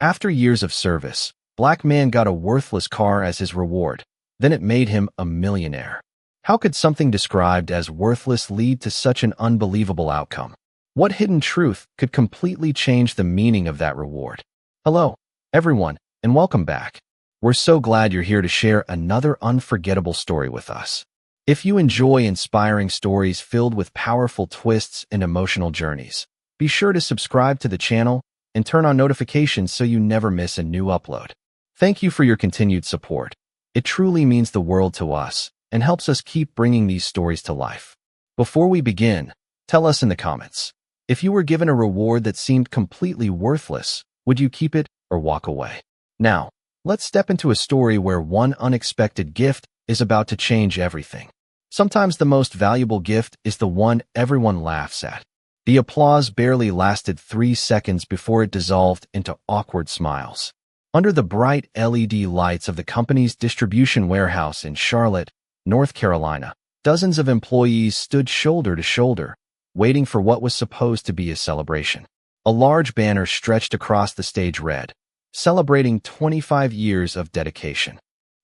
After years of service, Black Man got a worthless car as his reward. Then it made him a millionaire. How could something described as worthless lead to such an unbelievable outcome? What hidden truth could completely change the meaning of that reward? Hello, everyone, and welcome back. We're so glad you're here to share another unforgettable story with us. If you enjoy inspiring stories filled with powerful twists and emotional journeys, be sure to subscribe to the channel and turn on notifications so you never miss a new upload. Thank you for your continued support. It truly means the world to us and helps us keep bringing these stories to life. Before we begin, tell us in the comments, if you were given a reward that seemed completely worthless, would you keep it or walk away? Now, let's step into a story where one unexpected gift is about to change everything. Sometimes the most valuable gift is the one everyone laughs at. The applause barely lasted 3 seconds before it dissolved into awkward smiles. Under the bright LED lights of the company's distribution warehouse in Charlotte, North Carolina, dozens of employees stood shoulder to shoulder, waiting for what was supposed to be a celebration. A large banner stretched across the stage read, "Celebrating 25 years of dedication."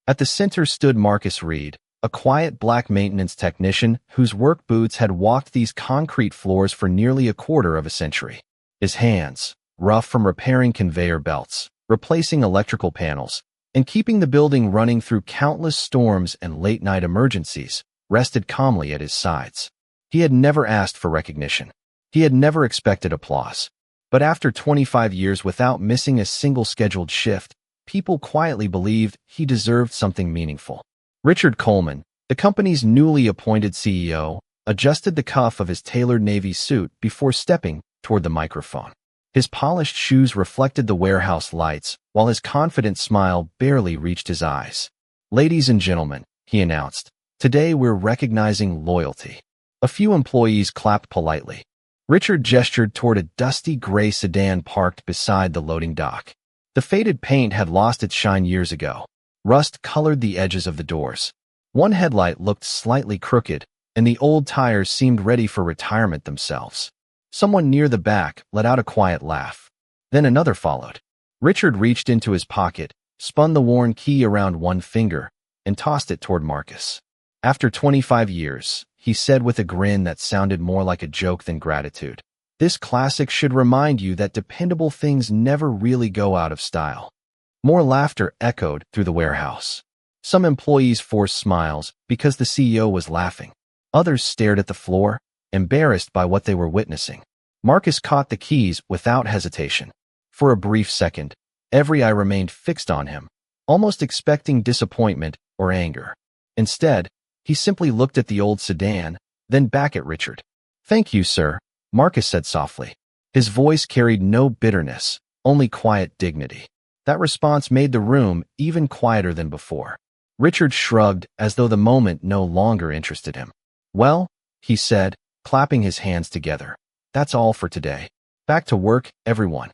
At the center stood Marcus Reed, a quiet black maintenance technician whose work boots had walked these concrete floors for nearly a quarter of a century. His hands, rough from repairing conveyor belts, replacing electrical panels, and keeping the building running through countless storms and late-night emergencies, rested calmly at his sides. He had never asked for recognition. He had never expected applause. But after 25 years without missing a single scheduled shift, people quietly believed he deserved something meaningful. Richard Coleman, the company's newly appointed CEO, adjusted the cuff of his tailored navy suit before stepping toward the microphone. His polished shoes reflected the warehouse lights, while his confident smile barely reached his eyes. "Ladies and gentlemen," he announced, "today we're recognizing loyalty." A few employees clapped politely. Richard gestured toward a dusty gray sedan parked beside the loading dock. The faded paint had lost its shine years ago. Rust colored the edges of the doors. One headlight looked slightly crooked, and the old tires seemed ready for retirement themselves. Someone near the back let out a quiet laugh. Then another followed. Richard reached into his pocket, spun the worn key around one finger, and tossed it toward Marcus. "After 25 years, he said with a grin that sounded more like a joke than gratitude, "this classic should remind you that dependable things never really go out of style." More laughter echoed through the warehouse. Some employees forced smiles because the CEO was laughing. Others stared at the floor, embarrassed by what they were witnessing. Marcus caught the keys without hesitation. For a brief second, every eye remained fixed on him, almost expecting disappointment or anger. Instead, he simply looked at the old sedan, then back at Richard. "Thank you, sir," Marcus said softly. His voice carried no bitterness, only quiet dignity. That response made the room even quieter than before. Richard shrugged as though the moment no longer interested him. "Well," he said, clapping his hands together, "that's all for today. Back to work, everyone."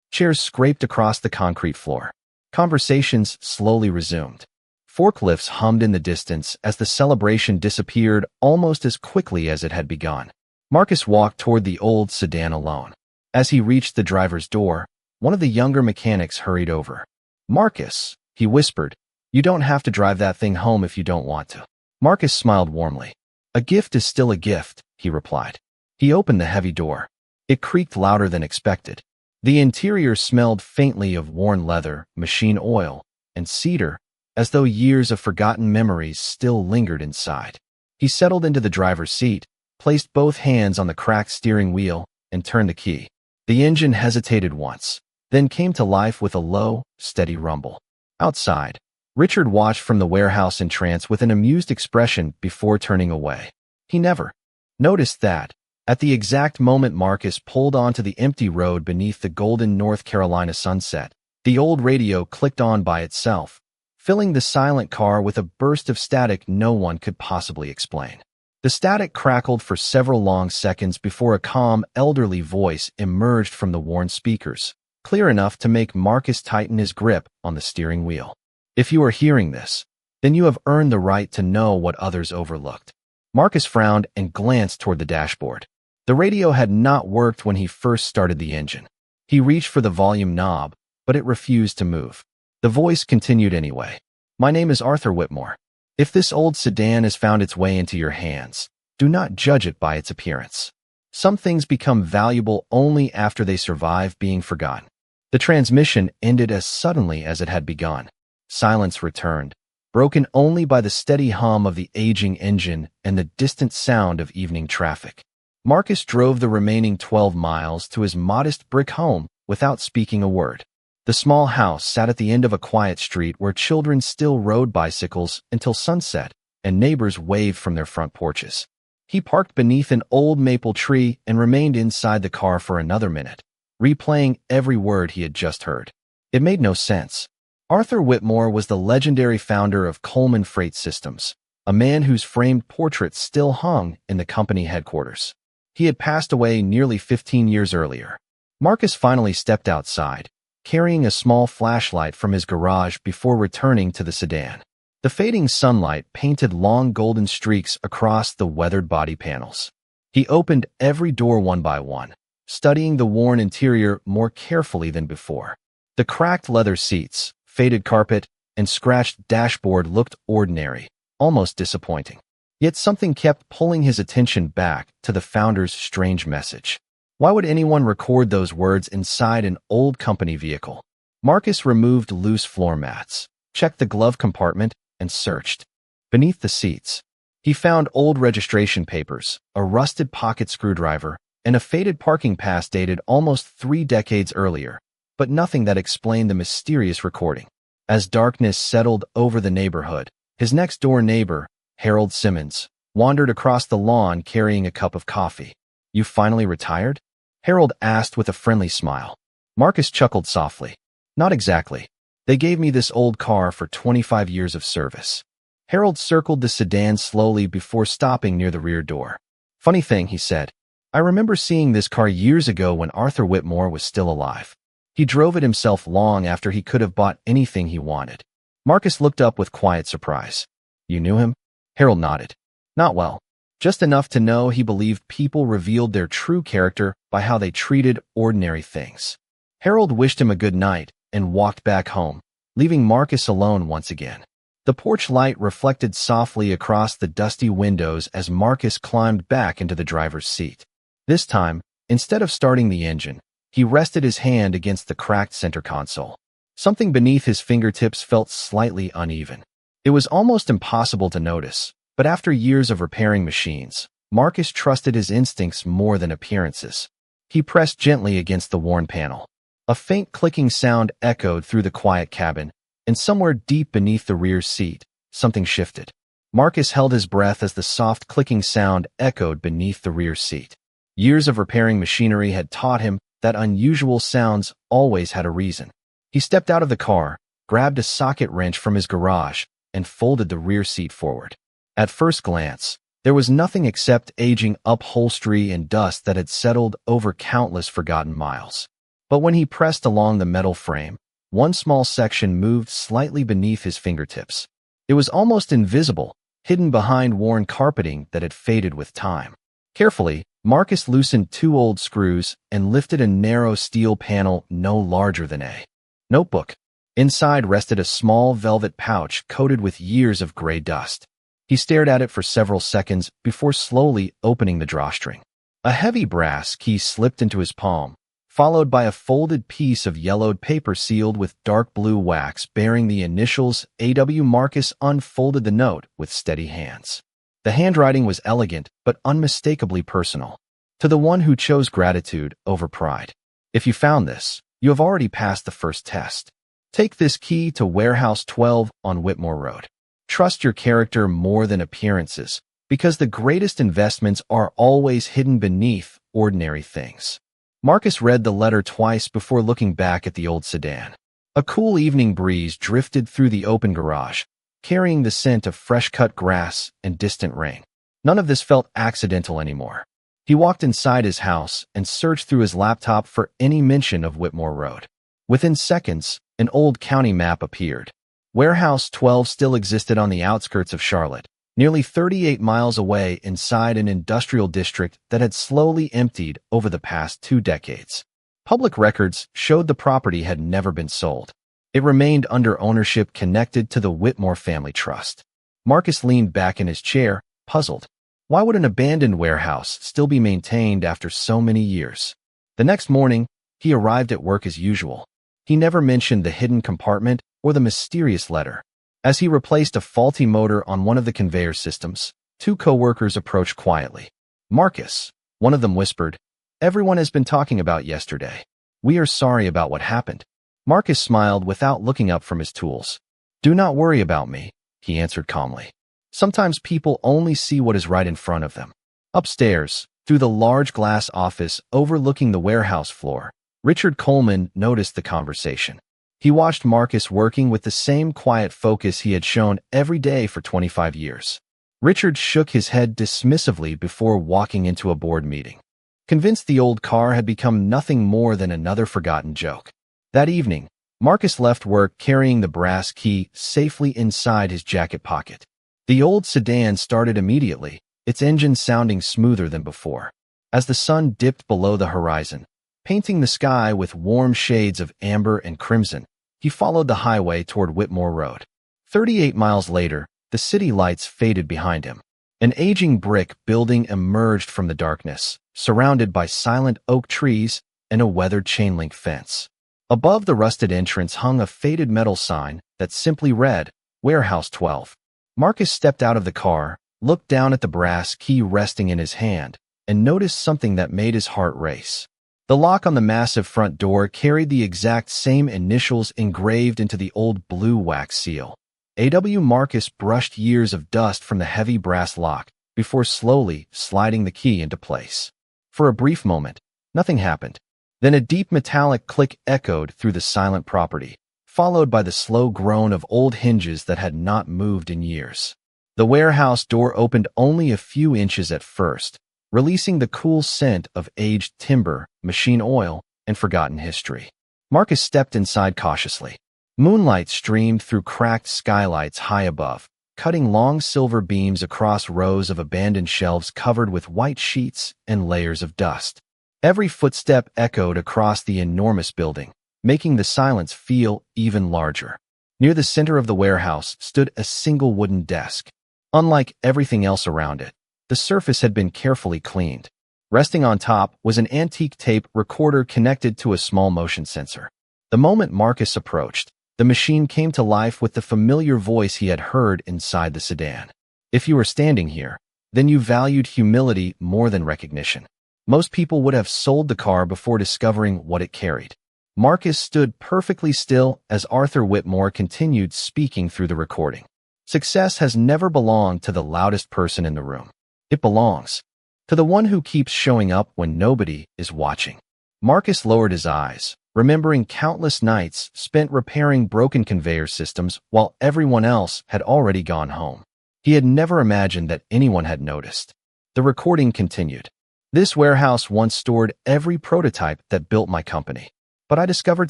Chairs scraped across the concrete floor. Conversations slowly resumed. Forklifts hummed in the distance as the celebration disappeared almost as quickly as it had begun. Marcus walked toward the old sedan alone. As he reached the driver's door, one of the younger mechanics hurried over. "Marcus," he whispered, "you don't have to drive that thing home if you don't want to." Marcus smiled warmly. "A gift is still a gift," he replied. He opened the heavy door. It creaked louder than expected. The interior smelled faintly of worn leather, machine oil, and cedar, as though years of forgotten memories still lingered inside. He settled into the driver's seat, placed both hands on the cracked steering wheel, and turned the key. The engine hesitated once, then came to life with a low, steady rumble. Outside, Richard watched from the warehouse in trance with an amused expression before turning away. He never noticed that, at the exact moment Marcus pulled onto the empty road beneath the golden North Carolina sunset, the old radio clicked on by itself, filling the silent car with a burst of static no one could possibly explain. The static crackled for several long seconds before a calm, elderly voice emerged from the worn speakers, clear enough to make Marcus tighten his grip on the steering wheel. "If you are hearing this, then you have earned the right to know what others overlooked." Marcus frowned and glanced toward the dashboard. The radio had not worked when he first started the engine. He reached for the volume knob, but it refused to move. The voice continued anyway. "My name is Arthur Whitmore. If this old sedan has found its way into your hands, do not judge it by its appearance. Some things become valuable only after they survive being forgotten." The transmission ended as suddenly as it had begun. Silence returned, broken only by the steady hum of the aging engine and the distant sound of evening traffic. Marcus drove the remaining 12 miles to his modest brick home without speaking a word. The small house sat at the end of a quiet street where children still rode bicycles until sunset and neighbors waved from their front porches. He parked beneath an old maple tree and remained inside the car for another minute, replaying every word he had just heard. It made no sense. Arthur Whitmore was the legendary founder of Coleman Freight Systems, a man whose framed portrait still hung in the company headquarters. He had passed away nearly 15 years earlier. Marcus finally stepped outside, carrying a small flashlight from his garage before returning to the sedan. The fading sunlight painted long golden streaks across the weathered body panels. He opened every door one by one, studying the worn interior more carefully than before. The cracked leather seats, faded carpet, and scratched dashboard looked ordinary, almost disappointing. Yet something kept pulling his attention back to the founder's strange message. Why would anyone record those words inside an old company vehicle? Marcus removed loose floor mats, checked the glove compartment, and searched. Beneath the seats, he found old registration papers, a rusted pocket screwdriver, and a faded parking pass dated almost 3 decades earlier, but nothing that explained the mysterious recording. As darkness settled over the neighborhood, his next-door neighbor, Harold Simmons, wandered across the lawn carrying a cup of coffee. "You finally retired?" Harold asked with a friendly smile. Marcus chuckled softly. "Not exactly. They gave me this old car for 25 years of service." Harold circled the sedan slowly before stopping near the rear door. "Funny thing," he said. "I remember seeing this car years ago when Arthur Whitmore was still alive. He drove it himself long after he could have bought anything he wanted." Marcus looked up with quiet surprise. "You knew him?" Harold nodded. "Not well. Just enough to know he believed people revealed their true character by how they treated ordinary things." Harold wished him a good night and walked back home, leaving Marcus alone once again. The porch light reflected softly across the dusty windows as Marcus climbed back into the driver's seat. This time, instead of starting the engine, he rested his hand against the cracked center console. Something beneath his fingertips felt slightly uneven. It was almost impossible to notice, but after years of repairing machines, Marcus trusted his instincts more than appearances. He pressed gently against the worn panel. A faint clicking sound echoed through the quiet cabin, and somewhere deep beneath the rear seat, something shifted. Marcus held his breath as the soft clicking sound echoed beneath the rear seat. Years of repairing machinery had taught him that unusual sounds always had a reason. He stepped out of the car, grabbed a socket wrench from his garage, and folded the rear seat forward. At first glance, there was nothing except aging upholstery and dust that had settled over countless forgotten miles. But when he pressed along the metal frame, one small section moved slightly beneath his fingertips. It was almost invisible, hidden behind worn carpeting that had faded with time. Carefully, Marcus loosened 2 old screws and lifted a narrow steel panel no larger than a notebook. Inside rested a small velvet pouch coated with years of gray dust. He stared at it for several seconds before slowly opening the drawstring. A heavy brass key slipped into his palm, followed by a folded piece of yellowed paper sealed with dark blue wax bearing the initials A.W. Marcus unfolded the note with steady hands. The handwriting was elegant but unmistakably personal. To the one who chose gratitude over pride. If you found this, you have already passed the first test. Take this key to Warehouse 12 on Whitmore Road. Trust your character more than appearances, because the greatest investments are always hidden beneath ordinary things. Marcus read the letter twice before looking back at the old sedan. A cool evening breeze drifted through the open garage, carrying the scent of fresh-cut grass and distant rain. None of this felt accidental anymore. He walked inside his house and searched through his laptop for any mention of Whitmore Road. Within seconds, an old county map appeared. Warehouse 12 still existed on the outskirts of Charlotte, nearly 38 miles away inside an industrial district that had slowly emptied over the past 2 decades. Public records showed the property had never been sold. It remained under ownership connected to the Whitmore family trust. Marcus leaned back in his chair, puzzled. Why would an abandoned warehouse still be maintained after so many years? The next morning, he arrived at work as usual. He never mentioned the hidden compartment or the mysterious letter. As he replaced a faulty motor on one of the conveyor systems, two co-workers approached quietly. "Marcus," one of them whispered, "everyone has been talking about yesterday. We are sorry about what happened." Marcus smiled without looking up from his tools. "Do not worry about me," he answered calmly. "Sometimes people only see what is right in front of them." Upstairs, through the large glass office overlooking the warehouse floor, Richard Coleman noticed the conversation. He watched Marcus working with the same quiet focus he had shown every day for 25 years. Richard shook his head dismissively before walking into a board meeting, convinced the old car had become nothing more than another forgotten joke. That evening, Marcus left work carrying the brass key safely inside his jacket pocket. The old sedan started immediately, its engine sounding smoother than before. As the sun dipped below the horizon, painting the sky with warm shades of amber and crimson, he followed the highway toward Whitmore Road. 38 miles later, the city lights faded behind him. An aging brick building emerged from the darkness, surrounded by silent oak trees and a weathered chain-link fence. Above the rusted entrance hung a faded metal sign that simply read, "Warehouse 12." Marcus stepped out of the car, looked down at the brass key resting in his hand, and noticed something that made his heart race. The lock on the massive front door carried the exact same initials engraved into the old blue wax seal. A.W. Marcus brushed years of dust from the heavy brass lock before slowly sliding the key into place. For a brief moment, nothing happened. Then a deep metallic click echoed through the silent property, followed by the slow groan of old hinges that had not moved in years. The warehouse door opened only a few inches at first, releasing the cool scent of aged timber, machine oil, and forgotten history. Marcus stepped inside cautiously. Moonlight streamed through cracked skylights high above, cutting long silver beams across rows of abandoned shelves covered with white sheets and layers of dust. Every footstep echoed across the enormous building, making the silence feel even larger. Near the center of the warehouse stood a single wooden desk. Unlike everything else around it, the surface had been carefully cleaned. Resting on top was an antique tape recorder connected to a small motion sensor. The moment Marcus approached, the machine came to life with the familiar voice he had heard inside the sedan. "If you were standing here, then you valued humility more than recognition. Most people would have sold the car before discovering what it carried." Marcus stood perfectly still as Arthur Whitmore continued speaking through the recording. "Success has never belonged to the loudest person in the room. It belongs to the one who keeps showing up when nobody is watching." Marcus lowered his eyes, remembering countless nights spent repairing broken conveyor systems while everyone else had already gone home. He had never imagined that anyone had noticed. The recording continued. "This warehouse once stored every prototype that built my company. But I discovered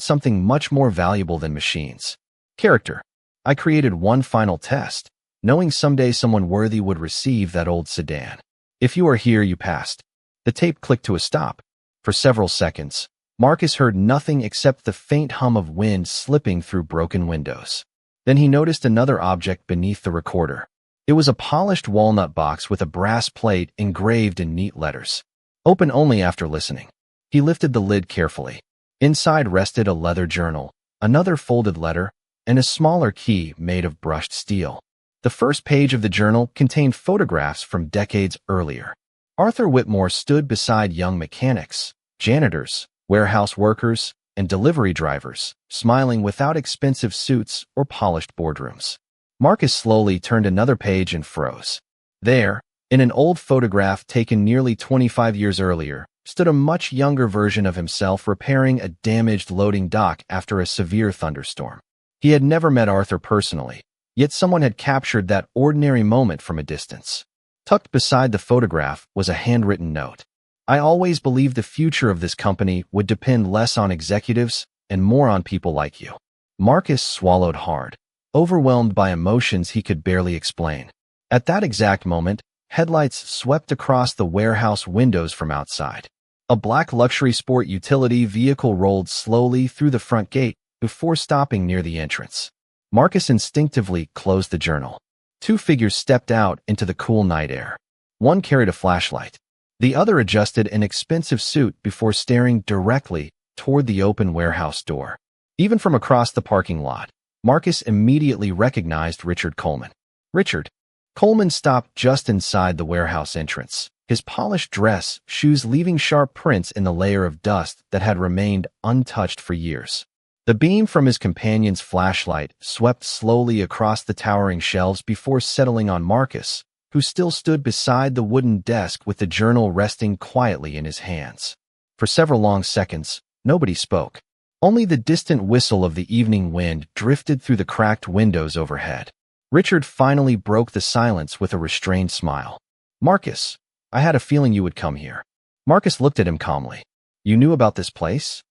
something much more valuable than machines. Character. I created one final test, knowing someday someone worthy would receive that old sedan. If you are here, you passed." The tape clicked to a stop. For several seconds, Marcus heard nothing except the faint hum of wind slipping through broken windows. Then he noticed another object beneath the recorder. It was a polished walnut box with a brass plate engraved in neat letters. "Open only after listening." He lifted the lid carefully. Inside rested a leather journal, another folded letter, and a smaller key made of brushed steel. The first page of the journal contained photographs from decades earlier. Arthur Whitmore stood beside young mechanics, janitors, warehouse workers, and delivery drivers, smiling without expensive suits or polished boardrooms. Marcus slowly turned another page and froze. There, in an old photograph taken nearly 25 years earlier, stood a much younger version of himself repairing a damaged loading dock after a severe thunderstorm. He had never met Arthur personally, yet someone had captured that ordinary moment from a distance. Tucked beside the photograph was a handwritten note. "I always believed the future of this company would depend less on executives and more on people like you." Marcus swallowed hard, overwhelmed by emotions he could barely explain. At that exact moment, headlights swept across the warehouse windows from outside. A black luxury sport utility vehicle rolled slowly through the front gate before stopping near the entrance. Marcus instinctively closed the journal. Two figures stepped out into the cool night air. One carried a flashlight. The other adjusted an expensive suit before staring directly toward the open warehouse door. Even from across the parking lot, Marcus immediately recognized Richard Coleman. Richard Coleman stopped just inside the warehouse entrance, his polished dress, shoes leaving sharp prints in the layer of dust that had remained untouched for years. The beam from his companion's flashlight swept slowly across the towering shelves before settling on Marcus, who still stood beside the wooden desk with the journal resting quietly in his hands. For several long seconds, nobody spoke. Only the distant whistle of the evening wind drifted through the cracked windows overhead. Richard finally broke the silence with a restrained smile. "Marcus, I had a feeling you would come here." Marcus looked at him calmly. "You knew about this place?"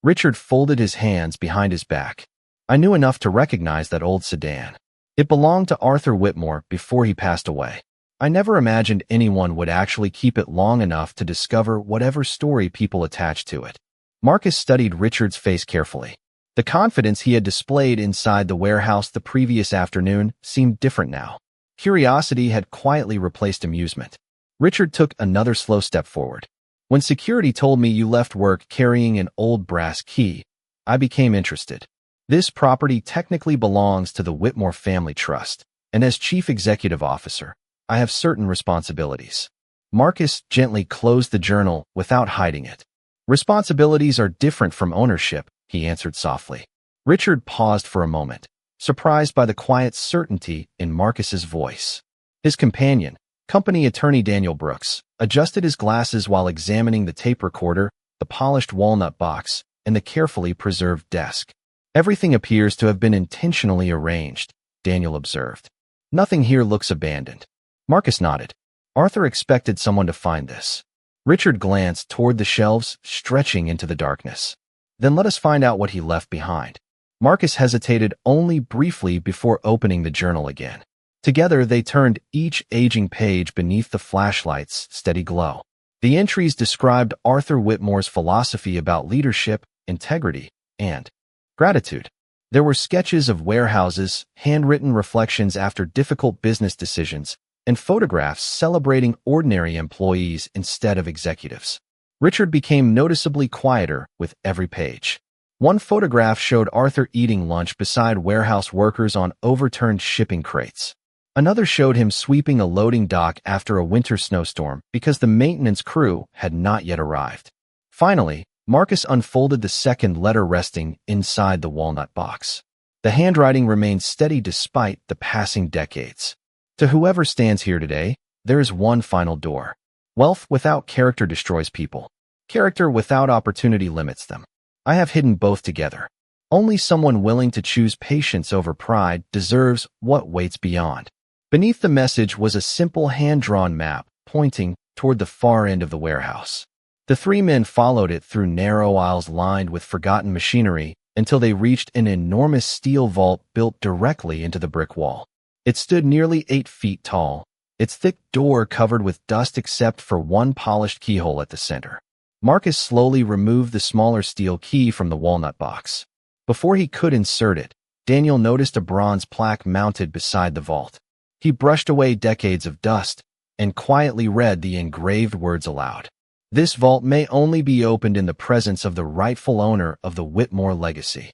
Richard folded his hands behind his back. "I knew enough to recognize that old sedan. It belonged to Arthur Whitmore before he passed away. I never imagined anyone would actually keep it long enough to discover whatever story people attached to it." Marcus studied Richard's face carefully. The confidence he had displayed inside the warehouse the previous afternoon seemed different now. Curiosity had quietly replaced amusement. Richard took another slow step forward. "When security told me you left work carrying an old brass key, I became interested. This property technically belongs to the Whitmore Family Trust, and as chief executive officer, I have certain responsibilities." Marcus gently closed the journal without hiding it. "Responsibilities are different from ownership," he answered softly. Richard paused for a moment, surprised by the quiet certainty in Marcus's voice. His companion, company attorney Daniel Brooks, adjusted his glasses while examining the tape recorder, the polished walnut box, and the carefully preserved desk. "Everything appears to have been intentionally arranged," Daniel observed. "Nothing here looks abandoned." Marcus nodded. "Arthur expected someone to find this." Richard glanced toward the shelves, stretching into the darkness. "Then let us find out what he left behind." Marcus hesitated only briefly before opening the journal again. Together, they turned each aging page beneath the flashlight's steady glow. The entries described Arthur Whitmore's philosophy about leadership, integrity, and gratitude. There were sketches of warehouses, handwritten reflections after difficult business decisions, and photographs celebrating ordinary employees instead of executives. Richard became noticeably quieter with every page. One photograph showed Arthur eating lunch beside warehouse workers on overturned shipping crates. Another showed him sweeping a loading dock after a winter snowstorm because the maintenance crew had not yet arrived. Finally, Marcus unfolded the second letter resting inside the walnut box. The handwriting remained steady despite the passing decades. "To whoever stands here today, there is one final door. Wealth without character destroys people. Character without opportunity limits them. I have hidden both together. Only someone willing to choose patience over pride deserves what waits beyond." Beneath the message was a simple hand-drawn map pointing toward the far end of the warehouse. The three men followed it through narrow aisles lined with forgotten machinery until they reached an enormous steel vault built directly into the brick wall. It stood nearly 8 feet tall, its thick door covered with dust except for one polished keyhole at the center. Marcus slowly removed the smaller steel key from the walnut box. Before he could insert it, Daniel noticed a bronze plaque mounted beside the vault. He brushed away decades of dust and quietly read the engraved words aloud. "This vault may only be opened in the presence of the rightful owner of the Whitmore legacy."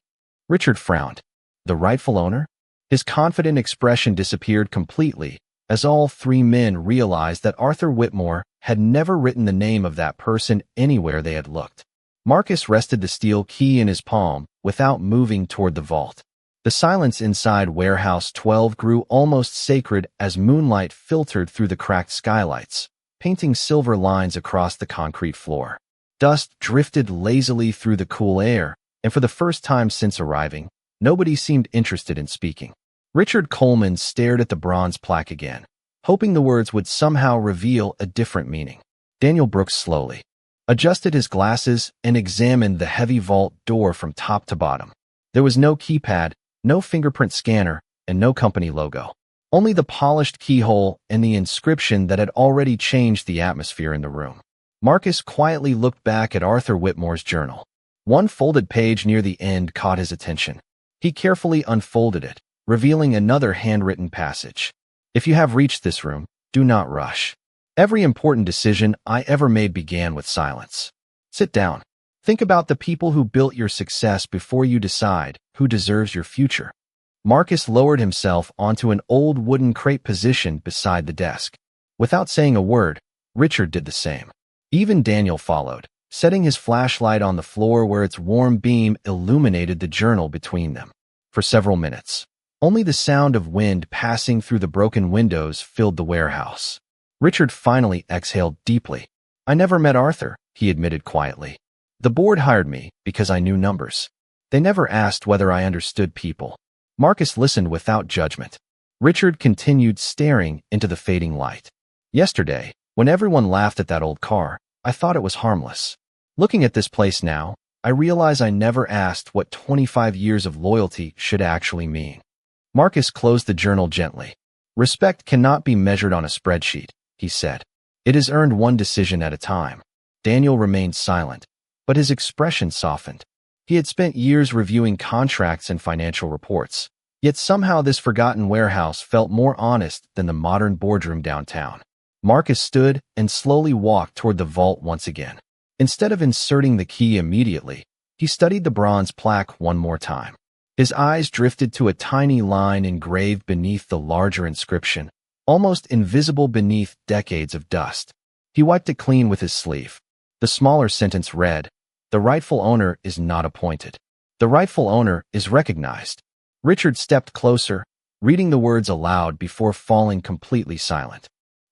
Richard frowned. The rightful owner? His confident expression disappeared completely as all three men realized that Arthur Whitmore had never written the name of that person anywhere they had looked. Marcus rested the steel key in his palm without moving toward the vault. The silence inside Warehouse 12 grew almost sacred as moonlight filtered through the cracked skylights, painting silver lines across the concrete floor. Dust drifted lazily through the cool air, and for the first time since arriving, nobody seemed interested in speaking. Richard Coleman stared at the bronze plaque again, hoping the words would somehow reveal a different meaning. Daniel Brooks slowly adjusted his glasses and examined the heavy vault door from top to bottom. There was no keypad, no fingerprint scanner, and no company logo. Only the polished keyhole and the inscription that had already changed the atmosphere in the room. Marcus quietly looked back at Arthur Whitmore's journal. One folded page near the end caught his attention. He carefully unfolded it, revealing another handwritten passage. If you have reached this room, do not rush. Every important decision I ever made began with silence. Sit down. Think about the people who built your success before you decide who deserves your future. Marcus lowered himself onto an old wooden crate positioned beside the desk. Without saying a word, Richard did the same. Even Daniel followed, setting his flashlight on the floor where its warm beam illuminated the journal between them. For several minutes, only the sound of wind passing through the broken windows filled the warehouse. Richard finally exhaled deeply. I never met Arthur, he admitted quietly. The board hired me because I knew numbers. They never asked whether I understood people. Marcus listened without judgment. Richard continued staring into the fading light. Yesterday, when everyone laughed at that old car, I thought it was harmless. Looking at this place now, I realize I never asked what 25 years of loyalty should actually mean. Marcus closed the journal gently. Respect cannot be measured on a spreadsheet, he said. It is earned one decision at a time. Daniel remained silent, but his expression softened. He had spent years reviewing contracts and financial reports, yet somehow this forgotten warehouse felt more honest than the modern boardroom downtown. Marcus stood and slowly walked toward the vault once again. Instead of inserting the key immediately, he studied the bronze plaque one more time. His eyes drifted to a tiny line engraved beneath the larger inscription, almost invisible beneath decades of dust. He wiped it clean with his sleeve. The smaller sentence read, "The rightful owner is not appointed. The rightful owner is recognized." Richard stepped closer, reading the words aloud before falling completely silent.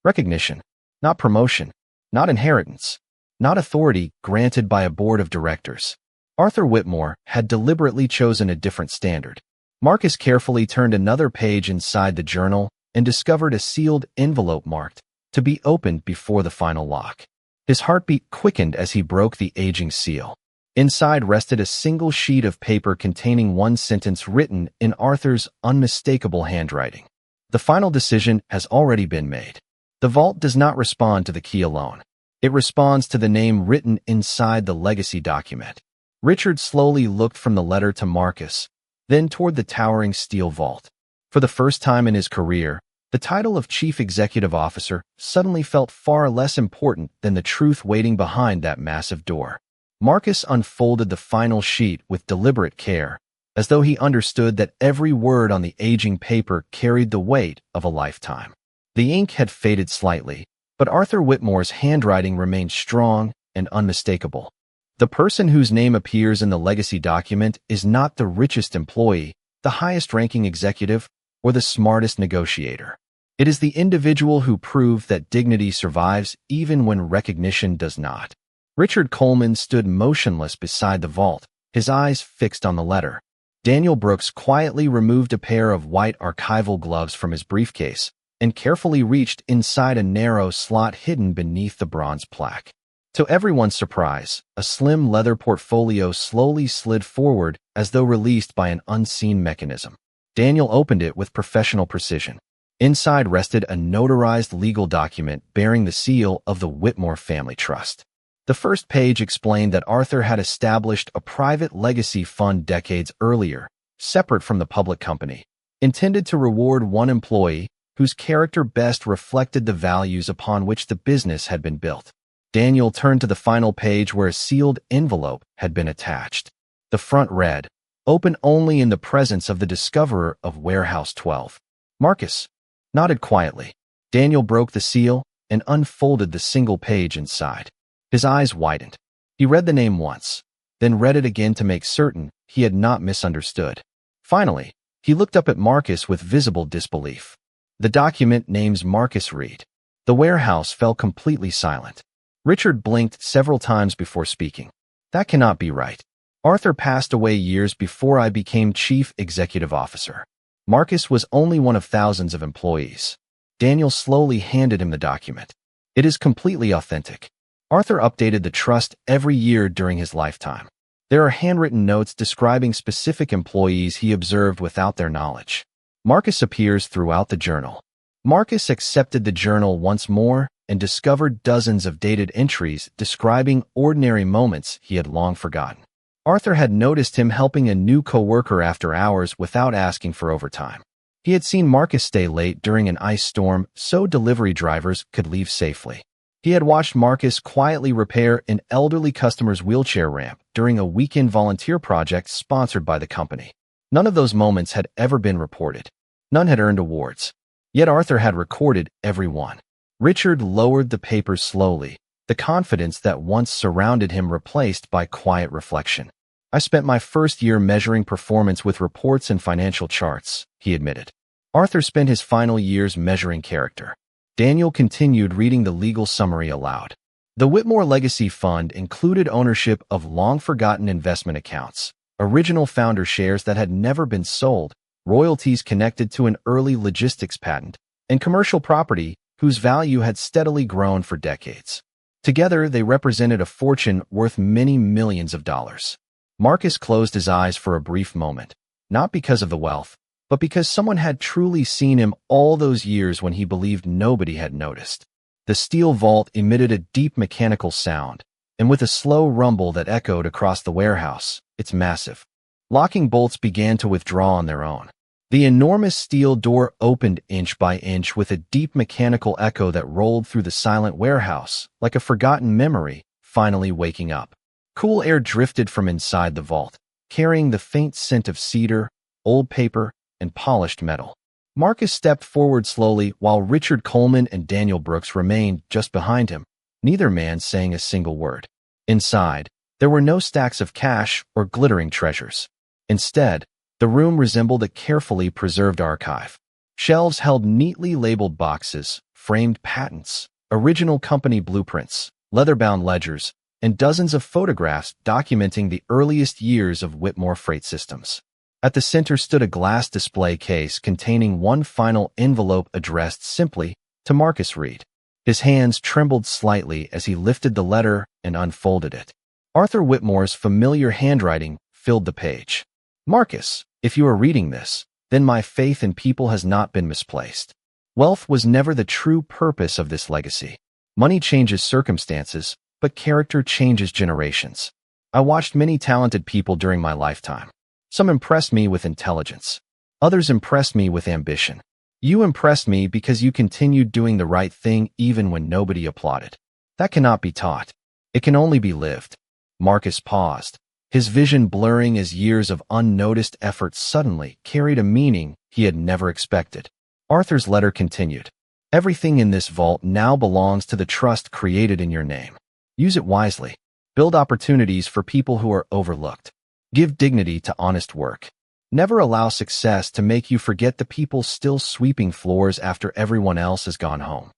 Recognition, not promotion, not inheritance, not authority granted by a board of directors. Arthur Whitmore had deliberately chosen a different standard. Marcus carefully turned another page inside the journal and discovered a sealed envelope marked, to be opened before the final lock. His heartbeat quickened as he broke the aging seal. Inside rested a single sheet of paper containing one sentence written in Arthur's unmistakable handwriting. The final decision has already been made. The vault does not respond to the key alone. It responds to the name written inside the legacy document. Richard slowly looked from the letter to Marcus, then toward the towering steel vault. For the first time in his career, the title of Chief Executive Officer suddenly felt far less important than the truth waiting behind that massive door. Marcus unfolded the final sheet with deliberate care, as though he understood that every word on the aging paper carried the weight of a lifetime. The ink had faded slightly, but Arthur Whitmore's handwriting remained strong and unmistakable. The person whose name appears in the legacy document is not the richest employee, the highest-ranking executive, or the smartest negotiator. It is the individual who proved that dignity survives even when recognition does not. Richard Coleman stood motionless beside the vault, his eyes fixed on the letter. Daniel Brooks quietly removed a pair of white archival gloves from his briefcase and carefully reached inside a narrow slot hidden beneath the bronze plaque. To everyone's surprise, a slim leather portfolio slowly slid forward as though released by an unseen mechanism. Daniel opened it with professional precision. Inside rested a notarized legal document bearing the seal of the Whitmore Family Trust. The first page explained that Arthur had established a private legacy fund decades earlier, separate from the public company, intended to reward one employee whose character best reflected the values upon which the business had been built. Daniel turned to the final page where a sealed envelope had been attached. The front read, "Open only in the presence of the discoverer of Warehouse 12. Marcus nodded quietly. Daniel broke the seal and unfolded the single page inside. His eyes widened. He read the name once, then read it again to make certain he had not misunderstood. Finally, he looked up at Marcus with visible disbelief. The document names Marcus Reed. The warehouse fell completely silent. Richard blinked several times before speaking. That cannot be right. Arthur passed away years before I became Chief Executive Officer. Marcus was only one of thousands of employees. Daniel slowly handed him the document. It is completely authentic. Arthur updated the trust every year during his lifetime. There are handwritten notes describing specific employees he observed without their knowledge. Marcus appears throughout the journal. Marcus accepted the journal once more and discovered dozens of dated entries describing ordinary moments he had long forgotten. Arthur had noticed him helping a new coworker after hours without asking for overtime. He had seen Marcus stay late during an ice storm so delivery drivers could leave safely. He had watched Marcus quietly repair an elderly customer's wheelchair ramp during a weekend volunteer project sponsored by the company. None of those moments had ever been reported. None had earned awards. Yet Arthur had recorded every one. Richard lowered the papers slowly, the confidence that once surrounded him replaced by quiet reflection. I spent my first year measuring performance with reports and financial charts, he admitted. Arthur spent his final years measuring character. Daniel continued reading the legal summary aloud. The Whitmore Legacy Fund included ownership of long-forgotten investment accounts, original founder shares that had never been sold, royalties connected to an early logistics patent, and commercial property whose value had steadily grown for decades. Together, they represented a fortune worth many millions of dollars. Marcus closed his eyes for a brief moment, not because of the wealth, but because someone had truly seen him all those years when he believed nobody had noticed. The steel vault emitted a deep mechanical sound, and with a slow rumble that echoed across the warehouse, it's massive. Locking bolts began to withdraw on their own. The enormous steel door opened inch by inch with a deep mechanical echo that rolled through the silent warehouse, like a forgotten memory, finally waking up. Cool air drifted from inside the vault, carrying the faint scent of cedar, old paper, and polished metal. Marcus stepped forward slowly while Richard Coleman and Daniel Brooks remained just behind him, neither man saying a single word. Inside, there were no stacks of cash or glittering treasures. Instead, the room resembled a carefully preserved archive. Shelves held neatly labeled boxes, framed patents, original company blueprints, leather-bound ledgers, and dozens of photographs documenting the earliest years of Whitmore Freight Systems. At the center stood a glass display case containing one final envelope addressed simply to Marcus Reed. His hands trembled slightly as he lifted the letter and unfolded it. Arthur Whitmore's familiar handwriting filled the page. Marcus, if you are reading this, then my faith in people has not been misplaced. Wealth was never the true purpose of this legacy. Money changes circumstances, but character changes generations. I watched many talented people during my lifetime. Some impressed me with intelligence. Others impressed me with ambition. You impressed me because you continued doing the right thing even when nobody applauded. That cannot be taught. It can only be lived. Marcus paused, his vision blurring as years of unnoticed effort suddenly carried a meaning he had never expected. Arthur's letter continued. Everything in this vault now belongs to the trust created in your name. Use it wisely. Build opportunities for people who are overlooked. Give dignity to honest work. Never allow success to make you forget the people still sweeping floors after everyone else has gone home.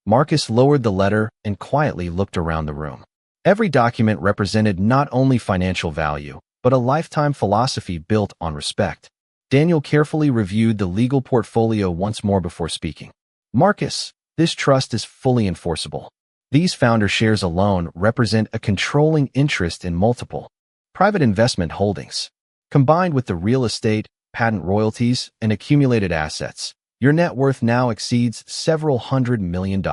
Marcus lowered the letter and quietly looked around the room. Every document represented not only financial value, but a lifetime philosophy built on respect. Daniel carefully reviewed the legal portfolio once more before speaking. Marcus, this trust is fully enforceable. These founder shares alone represent a controlling interest in multiple private investment holdings. Combined with the real estate, patent royalties, and accumulated assets, your net worth now exceeds several $100 million.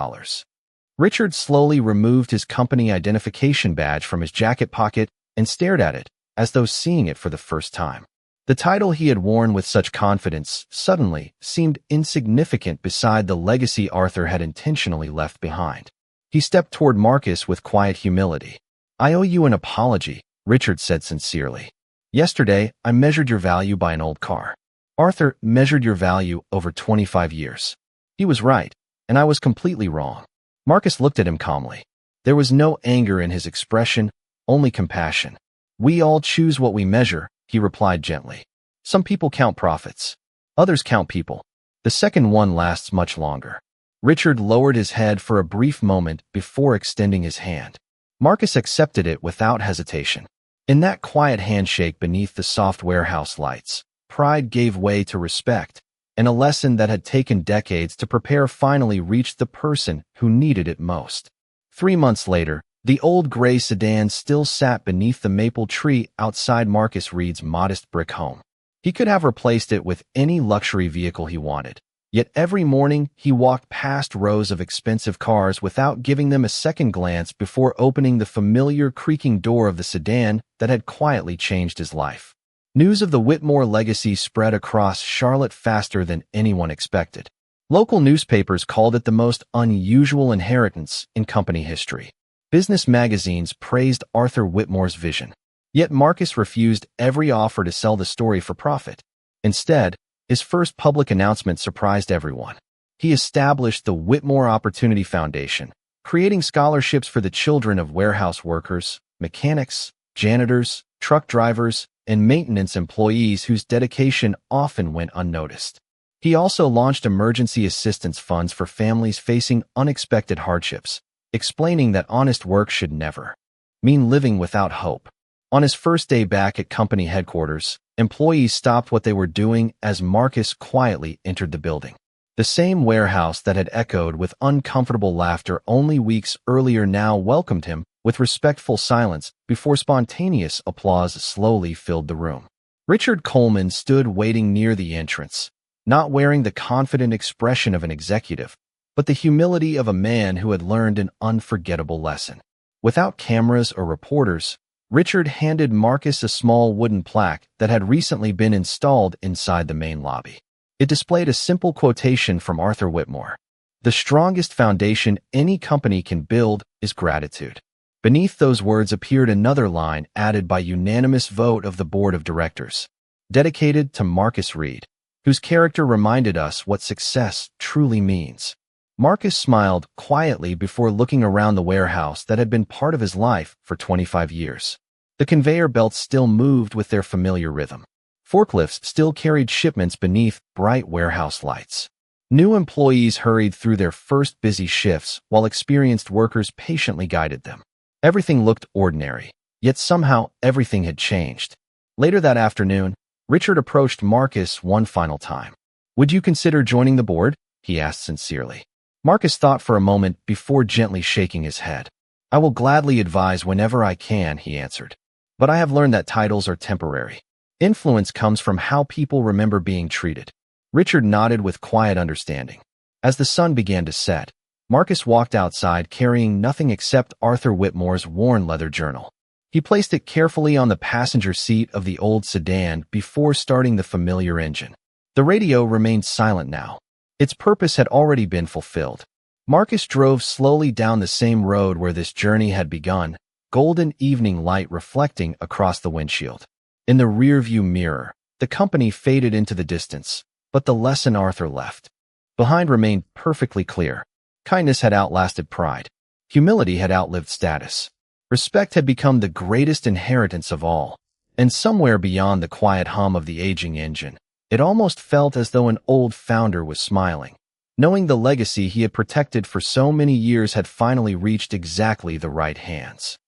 Richard slowly removed his company identification badge from his jacket pocket and stared at it, as though seeing it for the first time. The title he had worn with such confidence suddenly seemed insignificant beside the legacy Arthur had intentionally left behind. He stepped toward Marcus with quiet humility. I owe you an apology, Richard said sincerely. Yesterday, I measured your value by an old car. Arthur measured your value over 25 years. He was right, and I was completely wrong. Marcus looked at him calmly. There was no anger in his expression, only compassion. We all choose what we measure, he replied gently. Some people count profits. Others count people. The second one lasts much longer. Richard lowered his head for a brief moment before extending his hand. Marcus accepted it without hesitation. In that quiet handshake beneath the soft warehouse lights, pride gave way to respect, and a lesson that had taken decades to prepare finally reached the person who needed it most. 3 months later, the old gray sedan still sat beneath the maple tree outside Marcus Reed's modest brick home. He could have replaced it with any luxury vehicle he wanted, Yet every morning, he walked past rows of expensive cars without giving them a second glance before opening the familiar creaking door of the sedan that had quietly changed his life. News of the Whitmore legacy spread across Charlotte faster than anyone expected. Local newspapers called it the most unusual inheritance in company history. Business magazines praised Arthur Whitmore's vision. Yet Marcus refused every offer to sell the story for profit. Instead, his first public announcement surprised everyone. He established the Whitmore Opportunity Foundation, creating scholarships for the children of warehouse workers, mechanics, janitors, truck drivers, and maintenance employees whose dedication often went unnoticed. He also launched emergency assistance funds for families facing unexpected hardships, explaining that honest work should never mean living without hope. On his first day back at company headquarters, employees stopped what they were doing as Marcus quietly entered the building. The same warehouse that had echoed with uncomfortable laughter only weeks earlier now welcomed him with respectful silence before spontaneous applause slowly filled the room. Richard Coleman stood waiting near the entrance, not wearing the confident expression of an executive, but the humility of a man who had learned an unforgettable lesson. Without cameras or reporters, Richard handed Marcus a small wooden plaque that had recently been installed inside the main lobby. It displayed a simple quotation from Arthur Whitmore: "The strongest foundation any company can build is gratitude." Beneath those words appeared another line added by unanimous vote of the board of directors, dedicated to Marcus Reed, whose character reminded us what success truly means. Marcus smiled quietly before looking around the warehouse that had been part of his life for 25 years. The conveyor belts still moved with their familiar rhythm. Forklifts still carried shipments beneath bright warehouse lights. New employees hurried through their first busy shifts while experienced workers patiently guided them. Everything looked ordinary, yet somehow everything had changed. Later that afternoon, Richard approached Marcus one final time. "Would you consider joining the board?" he asked sincerely. Marcus thought for a moment before gently shaking his head. "I will gladly advise whenever I can," he answered. "But I have learned that titles are temporary. Influence comes from how people remember being treated." Richard nodded with quiet understanding. As the sun began to set, Marcus walked outside carrying nothing except Arthur Whitmore's worn leather journal. He placed it carefully on the passenger seat of the old sedan before starting the familiar engine. The radio remained silent now. Its purpose had already been fulfilled. Marcus drove slowly down the same road where this journey had begun, golden evening light reflecting across the windshield. In the rearview mirror, the company faded into the distance, but the lesson Arthur left behind remained perfectly clear. Kindness had outlasted pride. Humility had outlived status. Respect had become the greatest inheritance of all. And somewhere beyond the quiet hum of the aging engine, it almost felt as though an old founder was smiling, knowing the legacy he had protected for so many years had finally reached exactly the right hands.